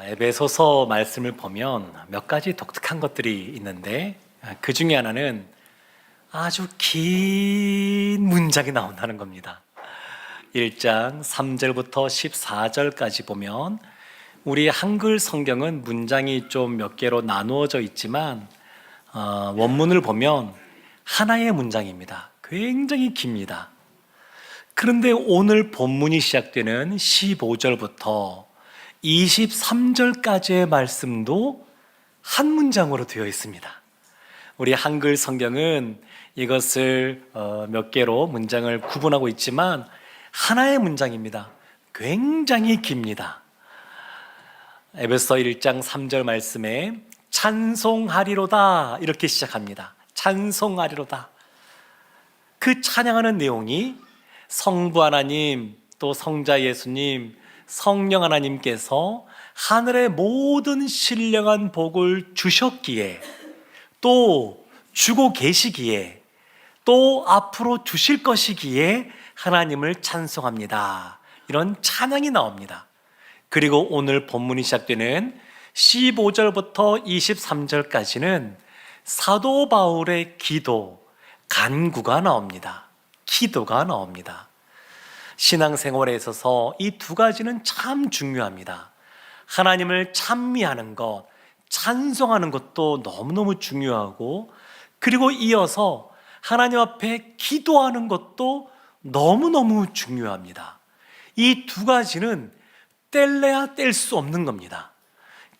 에베소서 말씀을 보면 몇 가지 독특한 것들이 있는데 그 중에 하나는 아주 긴 문장이 나온다는 겁니다. 1장 3절부터 14절까지 보면 우리 한글 성경은 문장이 좀 몇 개로 나누어져 있지만 원문을 보면 하나의 문장입니다. 굉장히 깁니다. 그런데 오늘 본문이 시작되는 15절부터 23절까지의 말씀도 한 문장으로 되어 있습니다. 우리 한글 성경은 이것을 몇 개로 문장을 구분하고 있지만 하나의 문장입니다. 굉장히 깁니다. 에베소 1장 3절 말씀에 찬송하리로다 이렇게 시작합니다. 찬송하리로다. 그 찬양하는 내용이 성부 하나님, 또 성자 예수님, 성령 하나님께서 하늘의 모든 신령한 복을 주셨기에, 또 주고 계시기에, 또 앞으로 주실 것이기에 하나님을 찬송합니다. 이런 찬양이 나옵니다. 그리고 오늘 본문이 시작되는 15절부터 23절까지는 사도 바울의 기도, 간구가 나옵니다. 기도가 나옵니다. 신앙생활에 있어서 이 두 가지는 참 중요합니다. 하나님을 찬미하는 것, 찬송하는 것도 너무너무 중요하고, 그리고 이어서 하나님 앞에 기도하는 것도 너무너무 중요합니다. 이 두 가지는 뗄래야 뗄 수 없는 겁니다.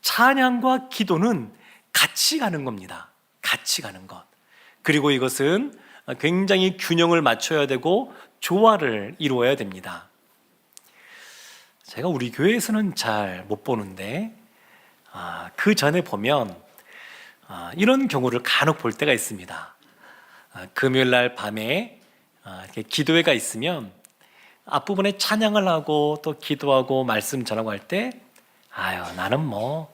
찬양과 기도는 같이 가는 겁니다. 같이 가는 것. 그리고 이것은 굉장히 균형을 맞춰야 되고 조화를 이루어야 됩니다. 제가 우리 교회에서는 잘 못 보는데 그 전에 보면 이런 경우를 간혹 볼 때가 있습니다. 금요일 날 밤에 이렇게 기도회가 있으면 앞부분에 찬양을 하고 또 기도하고 말씀 전하고 할 때 나는 뭐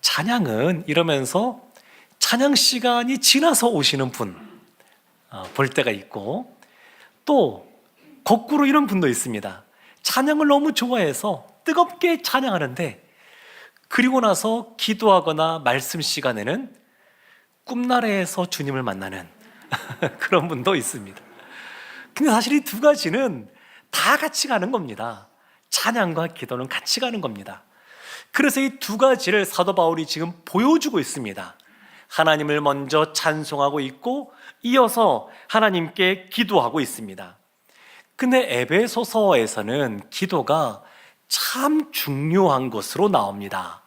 찬양은 이러면서 찬양 시간이 지나서 오시는 분 볼 때가 있고, 또 거꾸로 이런 분도 있습니다. 찬양을 너무 좋아해서 뜨겁게 찬양하는데 그리고 나서 기도하거나 말씀 시간에는 꿈나라에서 주님을 만나는 그런 분도 있습니다. 근데 사실 이 두 가지는 다 같이 가는 겁니다. 찬양과 기도는 같이 가는 겁니다. 그래서 이 두 가지를 사도 바울이 지금 보여주고 있습니다. 하나님을 먼저 찬송하고 있고 이어서 하나님께 기도하고 있습니다. 근데 에베소서에서는 기도가 참 중요한 것으로 나옵니다.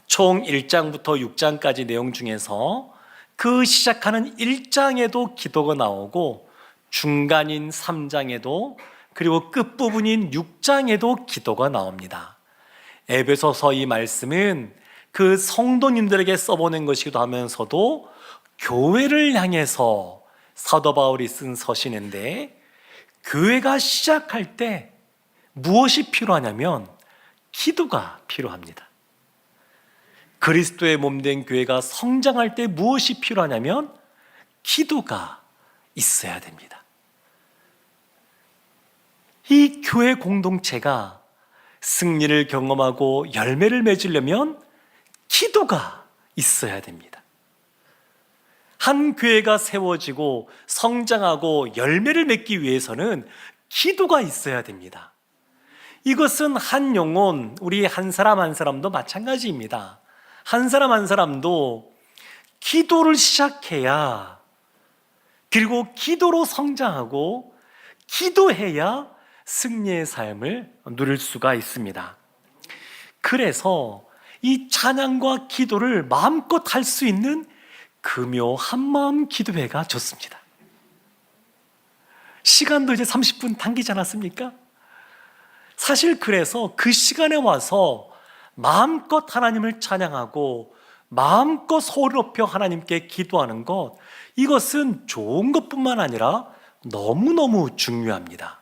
총 1장부터 6장까지 내용 중에서 그 시작하는 1장에도 기도가 나오고 중간인 3장에도, 그리고 끝부분인 6장에도 기도가 나옵니다. 에베소서 이 말씀은 그 성도님들에게 써보낸 것이기도 하면서도 교회를 향해서 사도 바울이 쓴 서신인데, 교회가 시작할 때 무엇이 필요하냐면 기도가 필요합니다. 그리스도의 몸된 교회가 성장할 때 무엇이 필요하냐면 기도가 있어야 됩니다. 이 교회 공동체가 승리를 경험하고 열매를 맺으려면 기도가 있어야 됩니다. 한 교회가 세워지고 성장하고 열매를 맺기 위해서는 기도가 있어야 됩니다. 이것은 한 영혼, 우리 한 사람 한 사람도 마찬가지입니다. 한 사람 한 사람도 기도를 시작해야, 그리고 기도로 성장하고 기도해야 승리의 삶을 누릴 수가 있습니다. 그래서 이 찬양과 기도를 마음껏 할 수 있는 금요 한마음 기도회가 좋습니다. 시간도 이제 30분 당기지 않았습니까? 사실 그래서 그 시간에 와서 마음껏 하나님을 찬양하고 마음껏 소리 높여 하나님께 기도하는 것, 이것은 좋은 것뿐만 아니라 너무너무 중요합니다.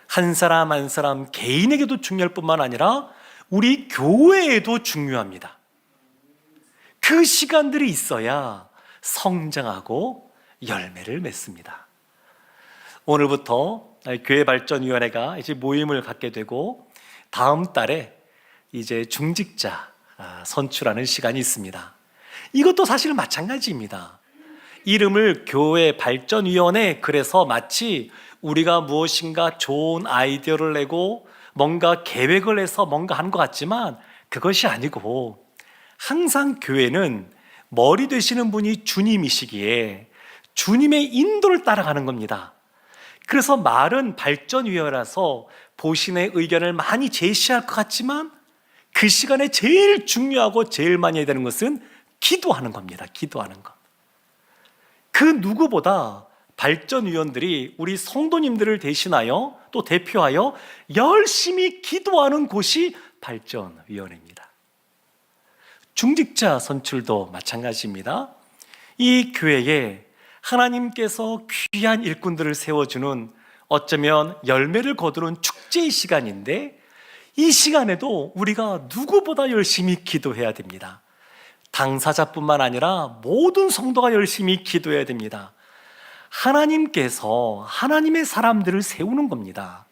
한 사람 한 사람 개인에게도 중요할 뿐만 아니라 우리 교회에도 중요합니다. 그 시간들이 있어야 성장하고 열매를 맺습니다. 오늘부터 교회발전위원회가 이제 모임을 갖게 되고 다음 달에 이제 중직자 선출하는 시간이 있습니다. 이것도 사실 마찬가지입니다. 이름을 교회 발전위원회, 그래서 마치 우리가 무엇인가 좋은 아이디어를 내고 뭔가 계획을 해서 뭔가 하는 것 같지만 그것이 아니고, 항상 교회는 머리 되시는 분이 주님이시기에 주님의 인도를 따라가는 겁니다. 그래서 말은 발전위원회라서 보신의 의견을 많이 제시할 것 같지만 그 시간에 제일 중요하고 제일 많이 해야 되는 것은 기도하는 겁니다. 기도하는 것. 그 누구보다 발전위원들이 우리 성도님들을 대신하여 또 대표하여 열심히 기도하는 곳이 발전위원회입니다. 중직자 선출도 마찬가지입니다. 이 교회에 하나님께서 귀한 일꾼들을 세워주는, 어쩌면 열매를 거두는 축제의 시간인데, 이 시간에도 우리가 누구보다 열심히 기도해야 됩니다. 당사자뿐만 아니라 모든 성도가 열심히 기도해야 됩니다. 하나님께서 하나님의 사람들을 세우는 겁니다.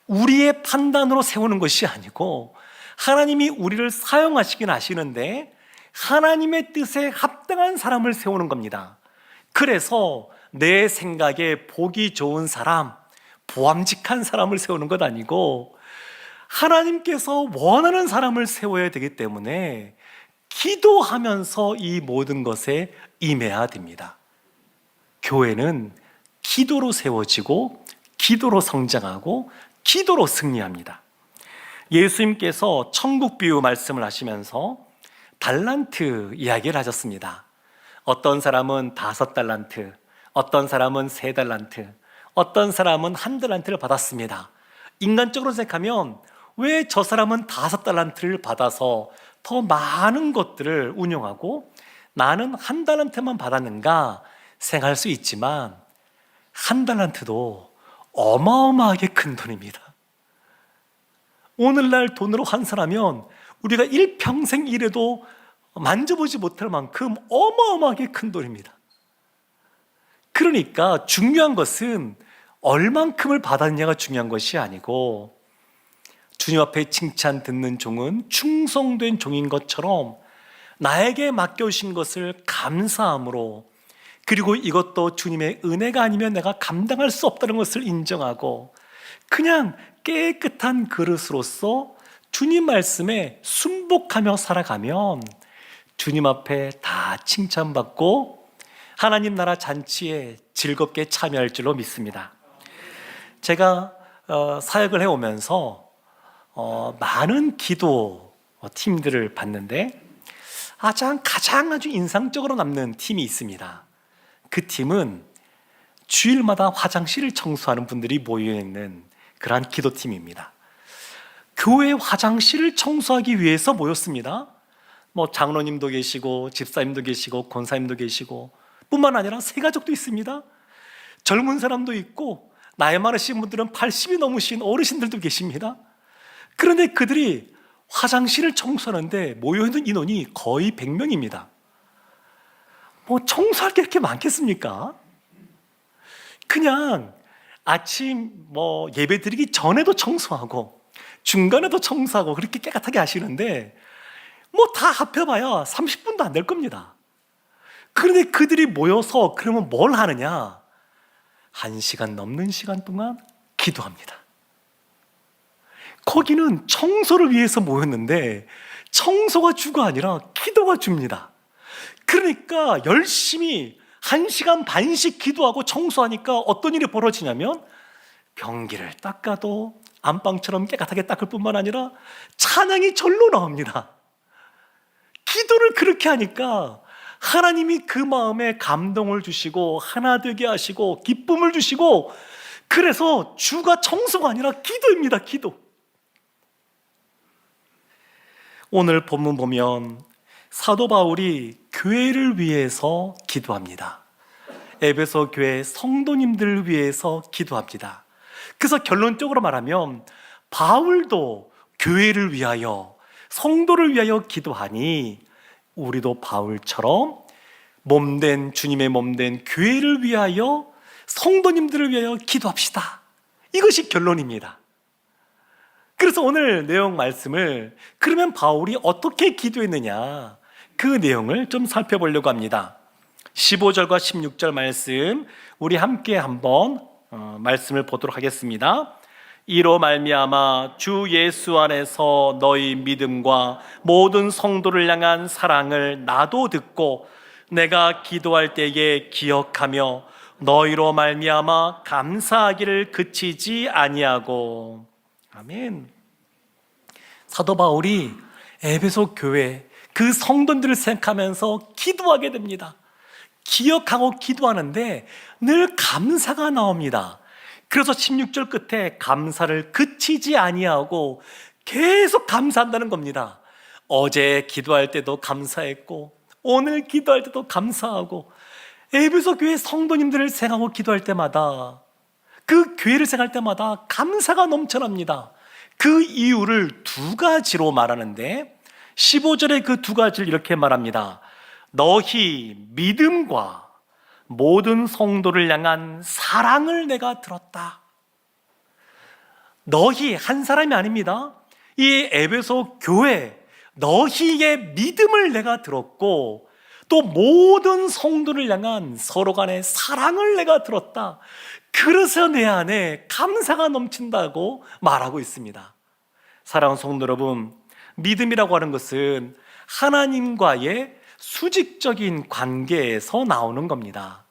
우리의 판단으로 세우는 것이 아니고 하나님이 우리를 사용하시긴 하시는데 하나님의 뜻에 합당한 사람을 세우는 겁니다. 그래서 내 생각에 보기 좋은 사람, 보암직한 사람을 세우는 것 아니고 하나님께서 원하는 사람을 세워야 되기 때문에 기도하면서 이 모든 것에 임해야 됩니다. 교회는 기도로 세워지고 기도로 성장하고 기도로 승리합니다. 예수님께서 천국 비유 말씀을 하시면서 달란트 이야기를 하셨습니다. 어떤 사람은 5달란트, 어떤 사람은 3달란트, 어떤 사람은 1달란트를 받았습니다. 인간적으로 생각하면 왜 저 사람은 5달란트를 받아서 더 많은 것들을 운용하고 나는 1달란트만 받았는가 생각할 수 있지만, 1달란트도 어마어마하게 큰 돈입니다. 오늘날 돈으로 환산하면 우리가 일평생 일해도 만져보지 못할 만큼 어마어마하게 큰 돈입니다. 그러니까 중요한 것은 얼만큼을 받았냐가 중요한 것이 아니고, 주님 앞에 칭찬 듣는 종은 충성된 종인 것처럼 나에게 맡겨주신 것을 감사함으로, 그리고 이것도 주님의 은혜가 아니면 내가 감당할 수 없다는 것을 인정하고 그냥 깨끗한 그릇으로서 주님 말씀에 순복하며 살아가면 주님 앞에 다 칭찬받고 하나님 나라 잔치에 즐겁게 참여할 줄로 믿습니다. 제가 사역을 해오면서 많은 기도 팀들을 봤는데 가장 아주 인상적으로 남는 팀이 있습니다. 그 팀은 주일마다 화장실을 청소하는 분들이 모여있는 그러한 기도팀입니다. 교회 화장실을 청소하기 위해서 모였습니다. 장로님도 계시고 집사님도 계시고 권사님도 계시고 뿐만 아니라 새가족도 있습니다. 젊은 사람도 있고 나이 많으신 분들은 80이 넘으신 어르신들도 계십니다. 그런데 그들이 화장실을 청소하는데 모여있는 인원이 거의 100명입니다. 청소할 게 이렇게 많겠습니까? 그냥 아침 예배 드리기 전에도 청소하고 중간에도 청소하고 그렇게 깨끗하게 하시는데 다 합해봐야 30분도 안 될 겁니다. 그런데 그들이 모여서 그러면 뭘 하느냐? 1시간 넘는 시간 동안 기도합니다. 거기는 청소를 위해서 모였는데 청소가 주가 아니라 기도가 줍니다. 그러니까 열심히 1시간 반씩 기도하고 청소하니까 어떤 일이 벌어지냐면 변기를 닦아도 안방처럼 깨끗하게 닦을 뿐만 아니라 찬양이 절로 나옵니다. 기도를 그렇게 하니까 하나님이 그 마음에 감동을 주시고 하나 되게 하시고 기쁨을 주시고, 그래서 주가 청소가 아니라 기도입니다. 기도. 오늘 본문 보면 사도 바울이 교회를 위해서 기도합니다. 에베소 교회 성도님들을 위해서 기도합니다. 그래서 결론적으로 말하면 바울도 교회를 위하여 성도를 위하여 기도하니 우리도 바울처럼 몸된 주님의 몸된 교회를 위하여 성도님들을 위하여 기도합시다. 이것이 결론입니다. 그래서 오늘 내용 말씀을 그러면 바울이 어떻게 기도했느냐, 그 내용을 좀 살펴보려고 합니다. 15절과 16절 말씀 우리 함께 한번 말씀을 보도록 하겠습니다. 이로 말미암아 주 예수 안에서 너희 믿음과 모든 성도를 향한 사랑을 나도 듣고 내가 기도할 때에 기억하며 너희로 말미암아 감사하기를 그치지 아니하고. 아멘. 사도 바울이 에베소 교회 그 성도들을 생각하면서 기도하게 됩니다. 기억하고 기도하는데 늘 감사가 나옵니다. 그래서 16절 끝에 감사를 그치지 아니하고 계속 감사한다는 겁니다. 어제 기도할 때도 감사했고 오늘 기도할 때도 감사하고, 에베소 교회 성도님들을 생각하고 기도할 때마다, 그 교회를 생각할 때마다 감사가 넘쳐납니다. 그 이유를 두 가지로 말하는데 15절에 그 두 가지를 이렇게 말합니다. 너희 믿음과 모든 성도를 향한 사랑을 내가 들었다. 너희 한 사람이 아닙니다. 이 에베소 교회 너희의 믿음을 내가 들었고 또 모든 성도를 향한 서로 간의 사랑을 내가 들었다. 그래서 내 안에 감사가 넘친다고 말하고 있습니다. 사랑하는 성도 여러분, 믿음이라고 하는 것은 하나님과의 수직적인 관계에서 나오는 겁니다.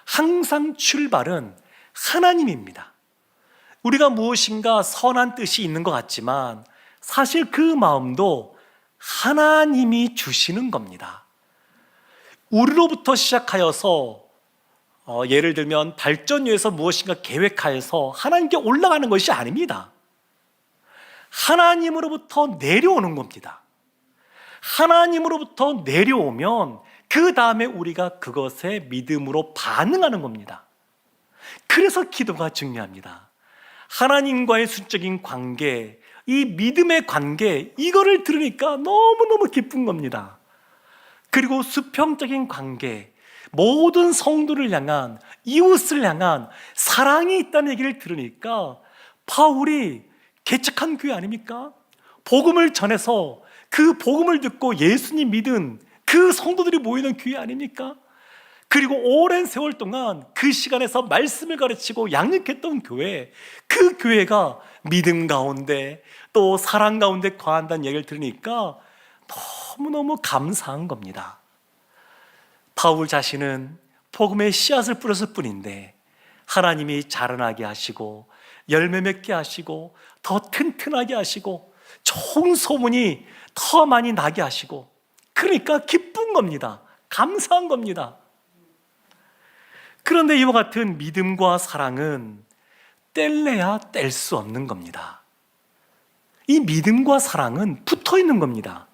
항상 출발은 하나님입니다. 우리가 무엇인가 선한 뜻이 있는 것 같지만 사실 그 마음도 하나님이 주시는 겁니다. 우리로부터 시작하여서 예를 들면 발전위에서 무엇인가 계획하여서 하나님께 올라가는 것이 아닙니다. 하나님으로부터 내려오는 겁니다. 하나님으로부터 내려오면 그 다음에 우리가 그것에 믿음으로 반응하는 겁니다. 그래서 기도가 중요합니다. 하나님과의 수적인 관계, 이 믿음의 관계, 이거를 들으니까 너무너무 기쁜 겁니다. 그리고 수평적인 관계, 모든 성도를 향한, 이웃을 향한 사랑이 있다는 얘기를 들으니까 바울이 개척한 교회 아닙니까? 복음을 전해서 그 복음을 듣고 예수님 믿은 그 성도들이 모이는 교회 아닙니까? 그리고 오랜 세월 동안 그 시간에서 말씀을 가르치고 양육했던 교회, 그 교회가 믿음 가운데 또 사랑 가운데 거한다는 얘기를 들으니까 너무너무 감사한 겁니다. 바울 자신은 복음의 씨앗을 뿌렸을 뿐인데 하나님이 자라나게 하시고 열매 맺게 하시고 더 튼튼하게 하시고 좋은 소문이 더 많이 나게 하시고, 그러니까 기쁜 겁니다. 감사한 겁니다. 그런데 이와 같은 믿음과 사랑은 뗄래야 뗄 수 없는 겁니다. 이 믿음과 사랑은 붙어 있는 겁니다.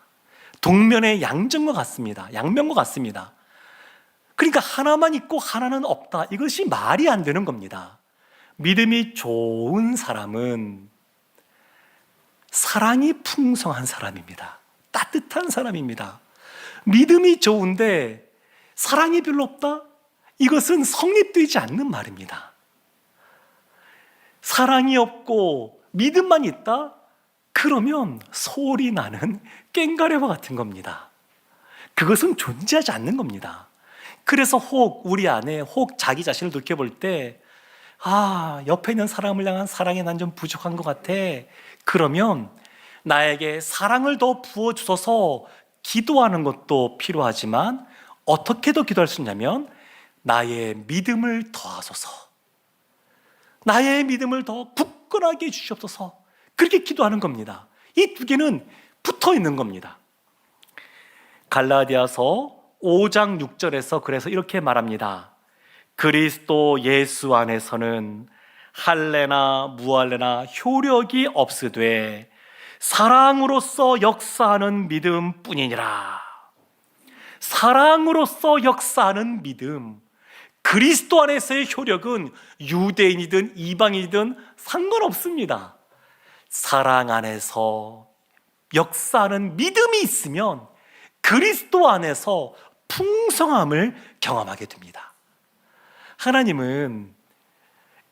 동면의 양전과 같습니다. 양면과 같습니다. 그러니까 하나만 있고 하나는 없다, 이것이 말이 안 되는 겁니다. 믿음이 좋은 사람은 사랑이 풍성한 사람입니다. 따뜻한 사람입니다. 믿음이 좋은데 사랑이 별로 없다? 이것은 성립되지 않는 말입니다. 사랑이 없고 믿음만 있다? 그러면 소리 나는 꽹과리와 같은 겁니다. 그것은 존재하지 않는 겁니다. 그래서 혹 우리 안에 혹 자기 자신을 돌이켜볼 때 옆에 있는 사람을 향한 사랑에 난 좀 부족한 것 같아. 그러면 나에게 사랑을 더 부어주셔서 기도하는 것도 필요하지만 어떻게 더 기도할 수 있냐면 나의 믿음을 더하소서, 나의 믿음을 더 굳건하게 해주시옵소서, 그렇게 기도하는 겁니다. 이 두 개는 붙어 있는 겁니다. 갈라디아서 5장 6절에서 그래서 이렇게 말합니다. 그리스도 예수 안에서는 할례나 무할례나 효력이 없으되 사랑으로서 역사하는 믿음 뿐이니라. 사랑으로서 역사하는 믿음, 그리스도 안에서의 효력은 유대인이든 이방인이든 상관없습니다. 사랑 안에서 역사하는 믿음이 있으면 그리스도 안에서 풍성함을 경험하게 됩니다. 하나님은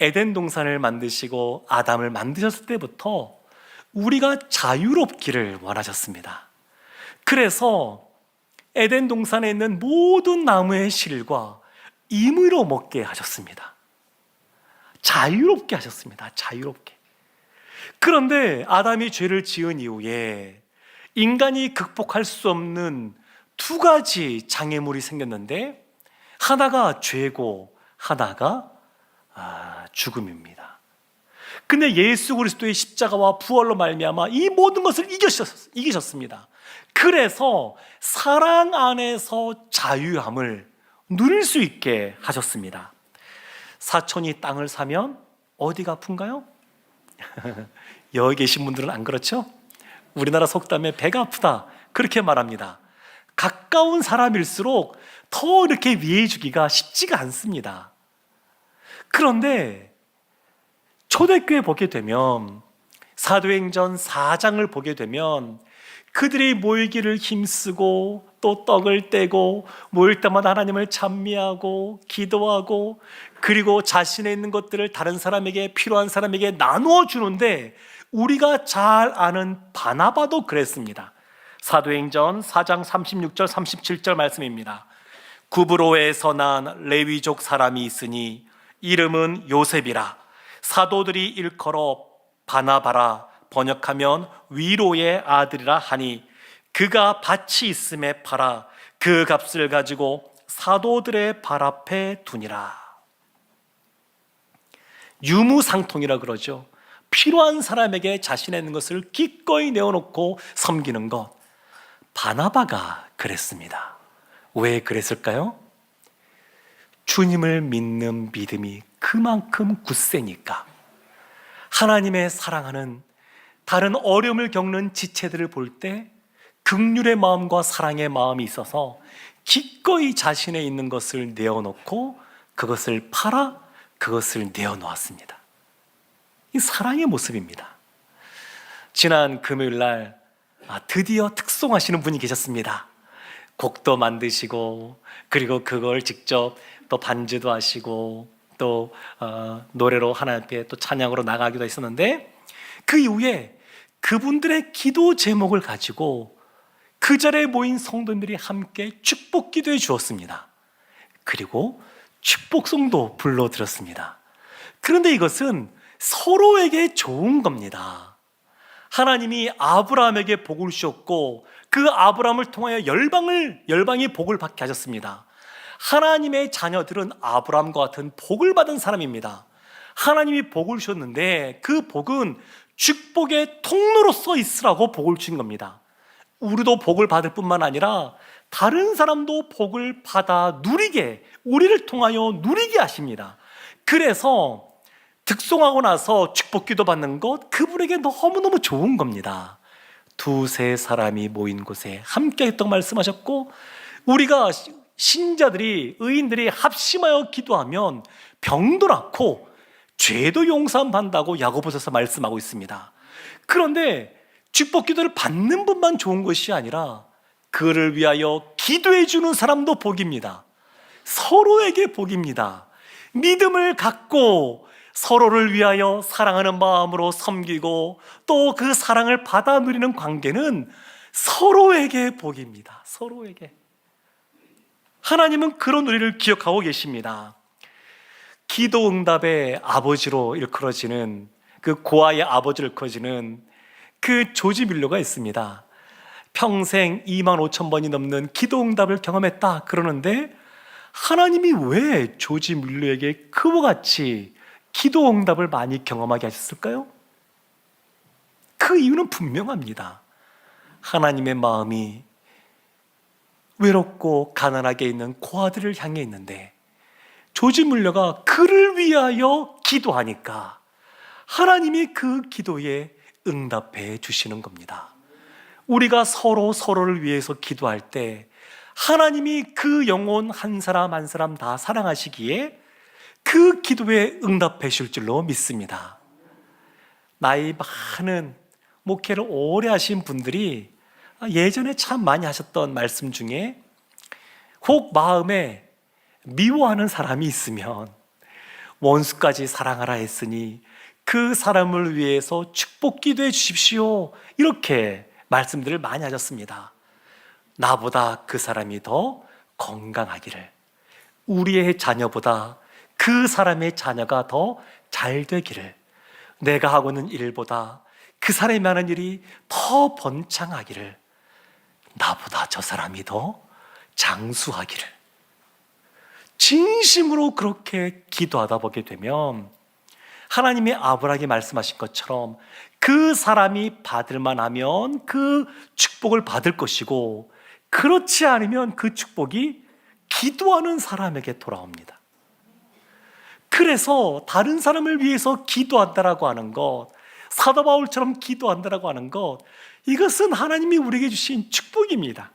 에덴 동산을 만드시고 아담을 만드셨을 때부터 우리가 자유롭기를 원하셨습니다. 그래서 에덴 동산에 있는 모든 나무의 실과 임의로 먹게 하셨습니다. 자유롭게 하셨습니다. 자유롭게. 그런데 아담이 죄를 지은 이후에 인간이 극복할 수 없는 두 가지 장애물이 생겼는데, 하나가 죄고 하나가 죽음입니다. 근데 예수 그리스도의 십자가와 부활로 말미암아 이 모든 것을 이기셨습니다. 그래서 사랑 안에서 자유함을 누릴 수 있게 하셨습니다. 사촌이 땅을 사면 어디가 아픈가요? 여기 계신 분들은 안 그렇죠? 우리나라 속담에 배가 아프다 그렇게 말합니다. 가까운 사람일수록 더 이렇게 위해 주기가 쉽지가 않습니다. 그런데 초대교회 보게 되면, 사도행전 4장을 보게 되면 그들이 모이기를 힘쓰고 또 떡을 떼고 모일 때마다 하나님을 찬미하고 기도하고, 그리고 자신의 있는 것들을 다른 사람에게, 필요한 사람에게 나누어 주는데, 우리가 잘 아는 바나바도 그랬습니다. 사도행전 4장 36절 37절 말씀입니다. 구브로에서 난 레위족 사람이 있으니 이름은 요셉이라. 사도들이 일컬어 바나바라, 번역하면 위로의 아들이라 하니, 그가 밭이 있음에 팔아 그 값을 가지고 사도들의 발 앞에 두니라. 유무상통이라 그러죠. 필요한 사람에게 자신의 있는 것을 기꺼이 내어놓고 섬기는 것. 바나바가 그랬습니다. 왜 그랬을까요? 주님을 믿는 믿음이 그만큼 굳세니까. 하나님의 사랑하는, 다른 어려움을 겪는 지체들을 볼 때 긍휼의 마음과 사랑의 마음이 있어서 기꺼이 자신의 있는 것을 내어놓고 그것을 팔아 그것을 내어놓았습니다. 이 사랑의 모습입니다. 지난 금요일 날 드디어 특송하시는 분이 계셨습니다. 곡도 만드시고, 그리고 그걸 직접 또 반주도 하시고, 또 노래로 하나님 앞에 또 찬양으로 나가기도 했었는데, 그 이후에 그분들의 기도 제목을 가지고 그 자리에 모인 성도님들이 함께 축복 기도해 주었습니다. 그리고 축복송도 불러드렸습니다. 그런데 이것은 서로에게 좋은 겁니다. 하나님이 아브라함에게 복을 주셨고, 그 아브라함을 통하여 열방이 복을 받게 하셨습니다. 하나님의 자녀들은 아브라함과 같은 복을 받은 사람입니다. 하나님이 복을 주셨는데 그 복은 축복의 통로로서 있으라고 복을 주신 겁니다. 우리도 복을 받을 뿐만 아니라 다른 사람도 복을 받아 누리게, 우리를 통하여 누리게 하십니다. 그래서 득송하고 나서 축복기도 받는 것, 그분에게 너무너무 좋은 겁니다. 두세 사람이 모인 곳에 함께 했다고 말씀하셨고, 우리가 신자들이, 의인들이 합심하여 기도하면 병도 낫고 죄도 용서받는다고 야고보서서 말씀하고 있습니다. 그런데 축복기도를 받는 분만 좋은 것이 아니라 그를 위하여 기도해 주는 사람도 복입니다. 서로에게 복입니다. 믿음을 갖고 서로를 위하여 사랑하는 마음으로 섬기고 또 그 사랑을 받아 누리는 관계는 서로에게 복입니다. 서로에게. 하나님은 그런 우리를 기억하고 계십니다. 기도 응답의 아버지로 일컬어지는, 그 고아의 아버지로 일컬어지는 그 조지 밀러가 있습니다. 평생 25,000번이 넘는 기도 응답을 경험했다 그러는데, 하나님이 왜 조지 밀러에게 그와 같이 기도 응답을 많이 경험하게 하셨을까요? 그 이유는 분명합니다. 하나님의 마음이 외롭고 가난하게 있는 고아들을 향해 있는데, 조지 밀러가 그를 위하여 기도하니까 하나님이 그 기도에 응답해 주시는 겁니다. 우리가 서로를 위해서 기도할 때 하나님이 그 영혼 한 사람 한 사람 다 사랑하시기에 그 기도에 응답해 주실 줄로 믿습니다. 나이 많은 목회를 오래 하신 분들이 예전에 참 많이 하셨던 말씀 중에, 혹 마음에 미워하는 사람이 있으면 원수까지 사랑하라 했으니 그 사람을 위해서 축복 기도해 주십시오. 이렇게 말씀들을 많이 하셨습니다. 나보다 그 사람이 더 건강하기를, 우리의 자녀보다 그 사람의 자녀가 더 잘 되기를, 내가 하고 있는 일보다 그 사람이 하는 일이 더 번창하기를, 나보다 저 사람이 더 장수하기를, 진심으로 그렇게 기도하다 보게 되면 하나님이 아브라함에게 말씀하신 것처럼 그 사람이 받을만 하면 그 축복을 받을 것이고, 그렇지 않으면 그 축복이 기도하는 사람에게 돌아옵니다. 그래서 다른 사람을 위해서 기도한다라고 하는 것, 사도 바울처럼 기도한다라고 하는 것, 이것은 하나님이 우리에게 주신 축복입니다.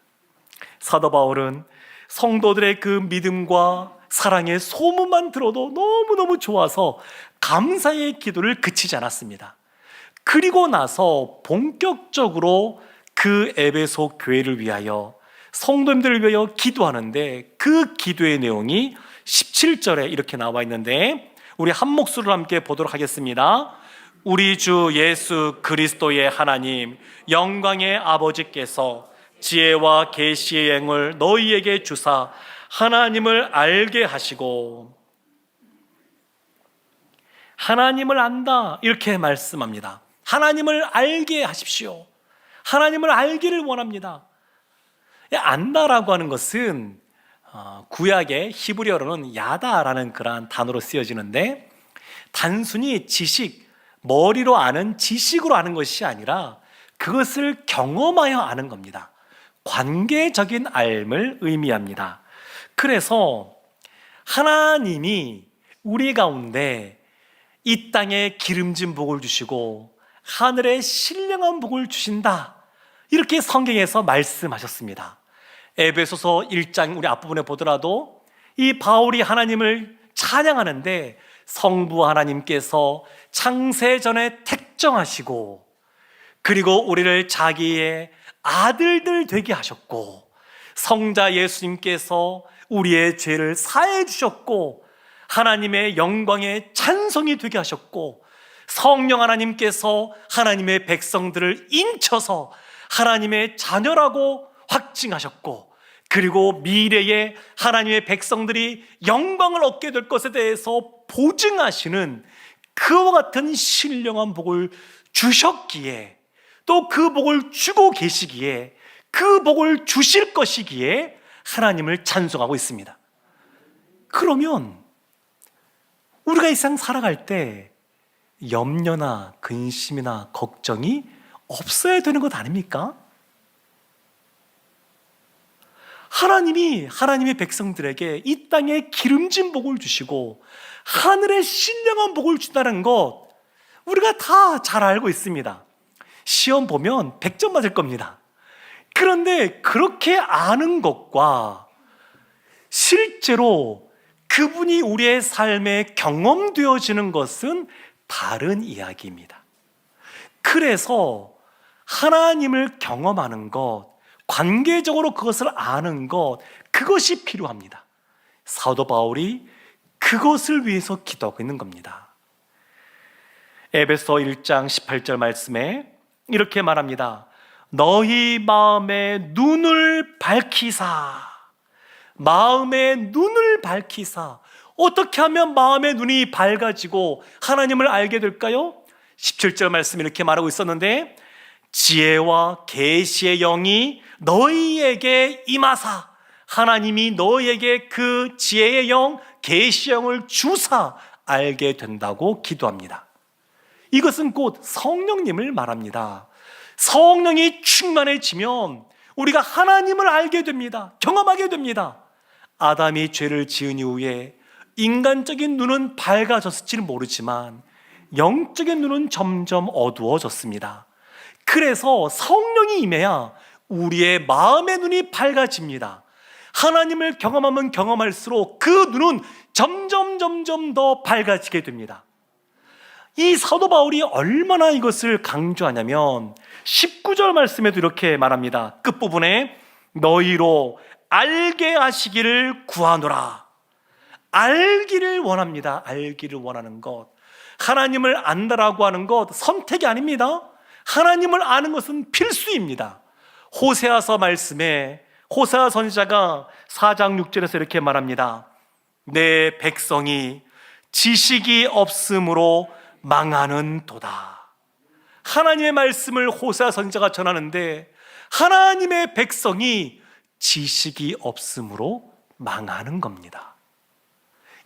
사도 바울은 성도들의 그 믿음과 사랑의 소문만 들어도 너무너무 좋아서 감사의 기도를 그치지 않았습니다. 그리고 나서 본격적으로 그 에베소 교회를 위하여, 성도님들을 위하여 기도하는데, 그 기도의 내용이 17절에 이렇게 나와 있는데, 우리 한 목소리로 함께 보도록 하겠습니다. 우리 주 예수 그리스도의 하나님, 영광의 아버지께서 지혜와 계시의 영을 너희에게 주사 하나님을 알게 하시고, 하나님을 안다, 이렇게 말씀합니다. 하나님을 알게 하십시오. 하나님을 알기를 원합니다. 안다라고 하는 것은 구약의 히브리어로는 야다라는 그러한 단어로 쓰여지는데, 단순히 지식, 머리로 아는 지식으로 아는 것이 아니라 그것을 경험하여 아는 겁니다. 관계적인 알을 의미합니다. 그래서 하나님이 우리 가운데 이 땅에 기름진 복을 주시고 하늘에 신령한 복을 주신다, 이렇게 성경에서 말씀하셨습니다. 에베소서 1장 우리 앞부분에 보더라도 이 바울이 하나님을 찬양하는데, 성부 하나님께서 창세전에 택정하시고, 그리고 우리를 자기의 아들들 되게 하셨고, 성자 예수님께서 우리의 죄를 사해 주셨고, 하나님의 영광의 찬송이 되게 하셨고, 성령 하나님께서 하나님의 백성들을 인쳐서 하나님의 자녀라고 확증하셨고, 그리고 미래에 하나님의 백성들이 영광을 얻게 될 것에 대해서 보증하시는 그와 같은 신령한 복을 주셨기에, 또 그 복을 주고 계시기에, 그 복을 주실 것이기에 하나님을 찬송하고 있습니다. 그러면 우리가 이 세상 살아갈 때 염려나 근심이나 걱정이 없어야 되는 것 아닙니까? 하나님이 하나님의 백성들에게 이 땅에 기름진 복을 주시고 하늘에 신령한 복을 준다는 것, 우리가 다 잘 알고 있습니다. 시험 보면 100점 맞을 겁니다. 그런데 그렇게 아는 것과 실제로 그분이 우리의 삶에 경험되어지는 것은 다른 이야기입니다. 그래서 하나님을 경험하는 것, 관계적으로 그것을 아는 것, 그것이 필요합니다. 사도 바울이 그것을 위해서 기도하고 있는 겁니다. 에베소 1장 18절 말씀에 이렇게 말합니다. 너희 마음의 눈을 밝히사. 마음의 눈을 밝히사. 어떻게 하면 마음의 눈이 밝아지고 하나님을 알게 될까요? 17절 말씀 이렇게 말하고 있었는데, 지혜와 계시의 영이 너희에게 임하사. 하나님이 너희에게 그 지혜의 영, 계시의 영을 주사 알게 된다고 기도합니다. 이것은 곧 성령님을 말합니다. 성령이 충만해지면 우리가 하나님을 알게 됩니다. 경험하게 됩니다. 아담이 죄를 지은 이후에 인간적인 눈은 밝아졌을지는 모르지만 영적인 눈은 점점 어두워졌습니다. 그래서 성령이 임해야 우리의 마음의 눈이 밝아집니다. 하나님을 경험하면 경험할수록 그 눈은 점점 더 밝아지게 됩니다. 이 사도 바울이 얼마나 이것을 강조하냐면 19절 말씀에도 이렇게 말합니다. 끝부분에 너희로 알게 하시기를 구하노라. 알기를 원합니다. 알기를 원하는 것. 하나님을 안다라고 하는 것 선택이 아닙니다. 하나님을 아는 것은 필수입니다. 호세아서 말씀에 호세아 선지자가 4장 6절에서 이렇게 말합니다. 내 백성이 지식이 없으므로 망하는 도다. 하나님의 말씀을 호세아 선지자가 전하는데 하나님의 백성이 지식이 없으므로 망하는 겁니다.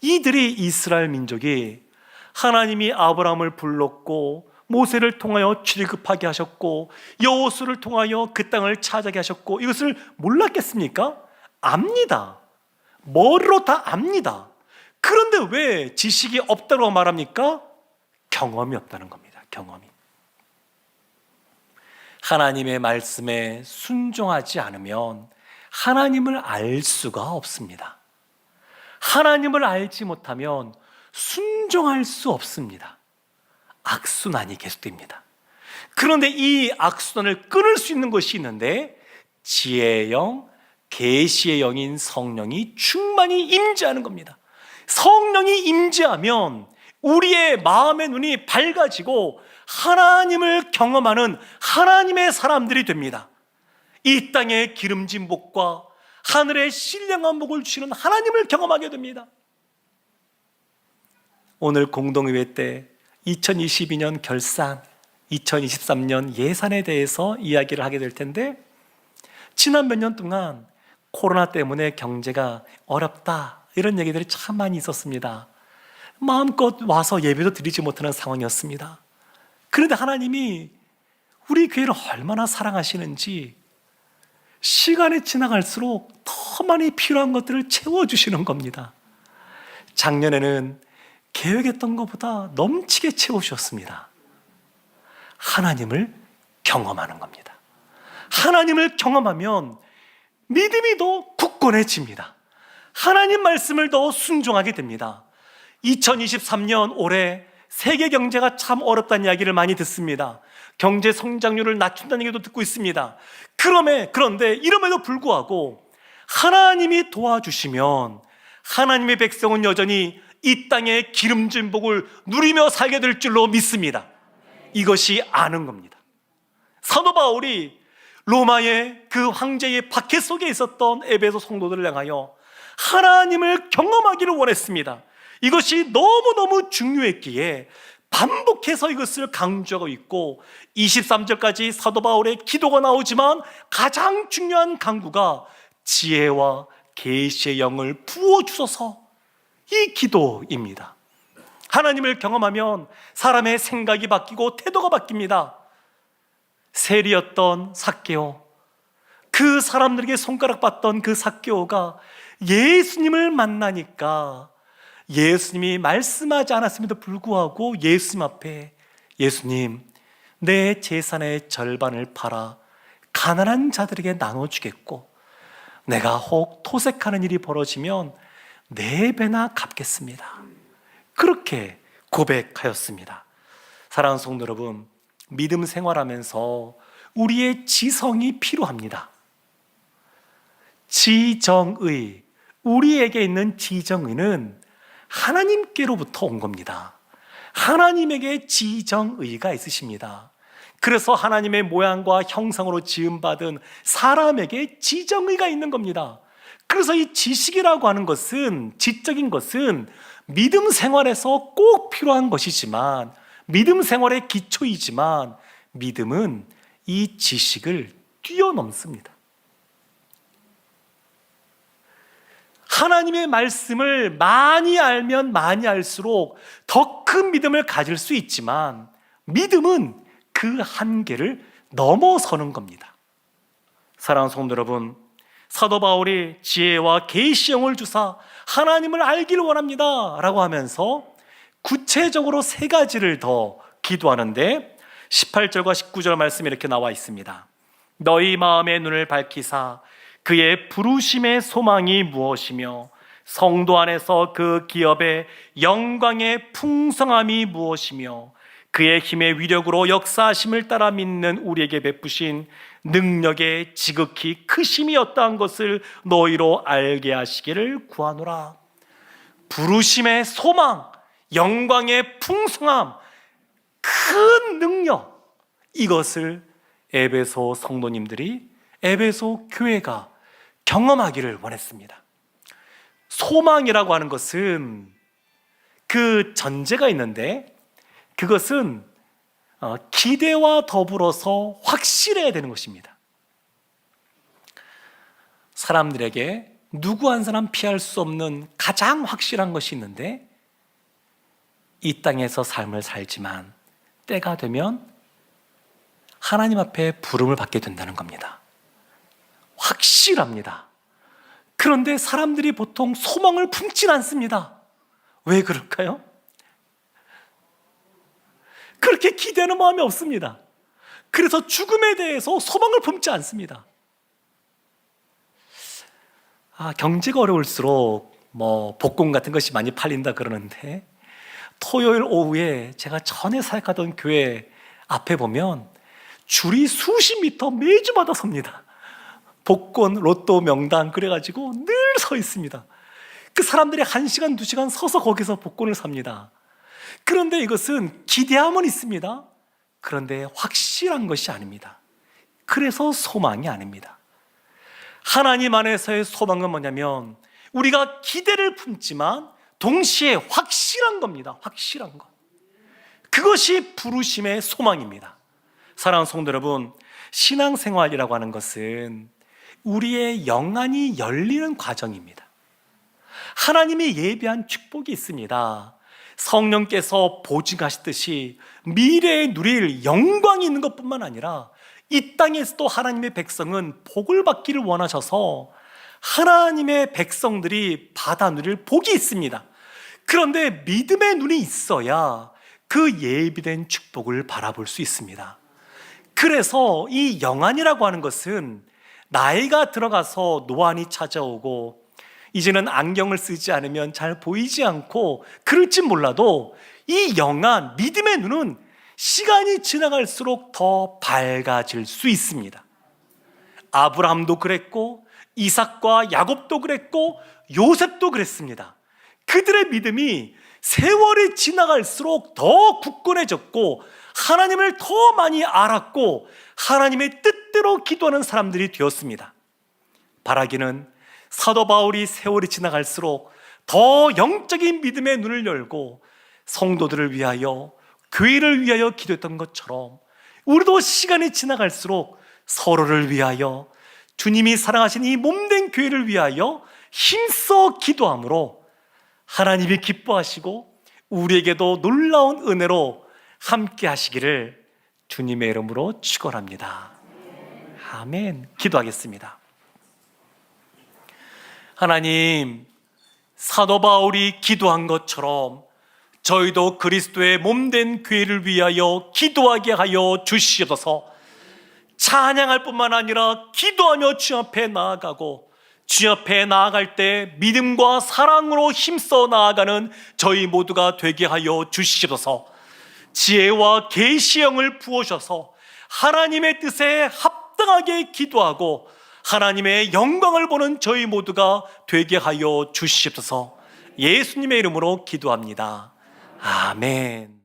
이들이 이스라엘 민족이 하나님이 아브라함을 불렀고 모세를 통하여 출애굽하게 하셨고 여호수아를 통하여 그 땅을 차지하게 하셨고 이것을 몰랐겠습니까? 압니다. 머리로 다 압니다. 그런데 왜 지식이 없다고 말합니까? 경험이 없다는 겁니다. 경험이. 하나님의 말씀에 순종하지 않으면 하나님을 알 수가 없습니다. 하나님을 알지 못하면 순종할 수 없습니다. 악순환이 계속됩니다. 그런데 이 악순환을 끊을 수 있는 것이 있는데 지혜의 영, 계시의 영인 성령이 충만히 임재하는 겁니다. 성령이 임재하면 우리의 마음의 눈이 밝아지고 하나님을 경험하는 하나님의 사람들이 됩니다. 이 땅의 기름진 복과 하늘의 신령한 복을 주시는 하나님을 경험하게 됩니다. 오늘 공동의회 때 2022년 결산, 2023년 예산에 대해서 이야기를 하게 될 텐데 지난 몇 년 동안 코로나 때문에 경제가 어렵다 이런 얘기들이 참 많이 있었습니다. 마음껏 와서 예배도 드리지 못하는 상황이었습니다. 그런데 하나님이 우리 교회를 얼마나 사랑하시는지 시간이 지나갈수록 더 많이 필요한 것들을 채워주시는 겁니다. 작년에는 계획했던 것보다 넘치게 채워주셨습니다. 하나님을 경험하는 겁니다. 하나님을 경험하면 믿음이 더 굳건해집니다. 하나님 말씀을 더 순종하게 됩니다. 2023년 올해 세계 경제가 참 어렵다는 이야기를 많이 듣습니다. 경제 성장률을 낮춘다는 얘기도 듣고 있습니다. 그런데 이럼에도 불구하고 하나님이 도와주시면 하나님의 백성은 여전히 이 땅의 기름진 복을 누리며 살게 될 줄로 믿습니다. 이것이 아는 겁니다. 사도 바울이 로마의 그 황제의 박해 속에 있었던 에베소 성도들을 향하여 하나님을 경험하기를 원했습니다. 이것이 너무너무 중요했기에 반복해서 이것을 강조하고 있고 23절까지 사도 바울의 기도가 나오지만 가장 중요한 강구가 지혜와 계시의 영을 부어주소서, 이 기도입니다. 하나님을 경험하면 사람의 생각이 바뀌고 태도가 바뀝니다. 세리였던 삭개오, 그 사람들에게 손가락 받던 그 삭개오가 예수님을 만나니까 예수님이 말씀하지 않았음에도 불구하고 예수님 앞에 예수님, 내 재산의 절반을 팔아 가난한 자들에게 나눠주겠고 내가 혹 토색하는 일이 벌어지면 4배나 갚겠습니다. 그렇게 고백하였습니다. 사랑하는 성도 여러분, 믿음 생활하면서 우리의 지성이 필요합니다. 지정의, 우리에게 있는 지정의는 하나님께로부터 온 겁니다. 하나님에게 지정의가 있으십니다. 그래서 하나님의 모양과 형상으로 지음받은 사람에게 지정의가 있는 겁니다. 그래서 이 지식이라고 하는 것은, 지적인 것은 믿음 생활에서 꼭 필요한 것이지만, 믿음 생활의 기초이지만 믿음은 이 지식을 뛰어넘습니다. 하나님의 말씀을 많이 알면 많이 알수록 더 큰 믿음을 가질 수 있지만 믿음은 그 한계를 넘어서는 겁니다. 사랑하는 성도 여러분, 사도 바울이 지혜와 계시형을 주사 하나님을 알기를 원합니다 라고 하면서 구체적으로 3가지를 더 기도하는데 18절과 19절 말씀이 이렇게 나와 있습니다. 너희 마음의 눈을 밝히사 그의 부르심의 소망이 무엇이며 성도 안에서 그 기업의 영광의 풍성함이 무엇이며 그의 힘의 위력으로 역사하심을 따라 믿는 우리에게 베푸신 능력의 지극히 크심이 어떠한 것을 너희로 알게 하시기를 구하노라. 부르심의 소망, 영광의 풍성함, 큰 능력, 이것을 에베소 성도님들이, 에베소 교회가 경험하기를 원했습니다. 소망이라고 하는 것은 그 전제가 있는데, 그것은 기대와 더불어서 확실해야 되는 것입니다. 사람들에게 누구 한 사람 피할 수 없는 가장 확실한 것이 있는데, 이 땅에서 삶을 살지만 때가 되면 하나님 앞에 부름을 받게 된다는 겁니다. 확실합니다. 그런데 사람들이 보통 소망을 품진 않습니다. 왜 그럴까요? 그렇게 기대하는 마음이 없습니다. 그래서 죽음에 대해서 소망을 품지 않습니다. 경제가 어려울수록 복권 같은 것이 많이 팔린다 그러는데, 토요일 오후에 제가 전에 사역하던 교회 앞에 보면 줄이 수십 미터 매주마다 섭니다. 복권, 로또 명단 그래가지고 늘 서 있습니다. 그 사람들이 1시간, 2시간 서서 거기서 복권을 삽니다. 그런데 이것은 기대함은 있습니다. 그런데 확실한 것이 아닙니다. 그래서 소망이 아닙니다. 하나님 안에서의 소망은 뭐냐면, 우리가 기대를 품지만 동시에 확실한 겁니다. 확실한 것. 그것이 부르심의 소망입니다. 사랑하는 성도 여러분, 신앙생활이라고 하는 것은 우리의 영안이 열리는 과정입니다. 하나님이 예비한 축복이 있습니다. 성령께서 보증하시듯이 미래에 누릴 영광이 있는 것뿐만 아니라 이 땅에서도 하나님의 백성은 복을 받기를 원하셔서 하나님의 백성들이 받아 누릴 복이 있습니다. 그런데 믿음의 눈이 있어야 그 예비된 축복을 바라볼 수 있습니다. 그래서 이 영안이라고 하는 것은 나이가 들어가서 노안이 찾아오고 이제는 안경을 쓰지 않으면 잘 보이지 않고 그럴지 몰라도, 이 영안, 믿음의 눈은 시간이 지나갈수록 더 밝아질 수 있습니다. 아브라함도 그랬고, 이삭과 야곱도 그랬고, 요셉도 그랬습니다. 그들의 믿음이 세월이 지나갈수록 더 굳건해졌고, 하나님을 더 많이 알았고, 하나님의 뜻대로 기도하는 사람들이 되었습니다. 바라기는 사도 바울이 세월이 지나갈수록 더 영적인 믿음의 눈을 열고 성도들을 위하여, 교회를 위하여 기도했던 것처럼, 우리도 시간이 지나갈수록 서로를 위하여, 주님이 사랑하신 이 몸된 교회를 위하여 힘써 기도함으로 하나님이 기뻐하시고 우리에게도 놀라운 은혜로 함께 하시기를 주님의 이름으로 축원합니다. 아멘. 기도하겠습니다. 하나님, 사도 바울이 기도한 것처럼 저희도 그리스도의 몸된 교회를 위하여 기도하게 하여 주시옵소서. 찬양할 뿐만 아니라 기도하며 주 앞에 나아가고, 주 앞에 나아갈 때 믿음과 사랑으로 힘써 나아가는 저희 모두가 되게 하여 주시옵소서. 지혜와 계시형을 부어셔서 하나님의 뜻에 합당하게 기도하고 하나님의 영광을 보는 저희 모두가 되게 하여 주시옵소서. 예수님의 이름으로 기도합니다. 아멘.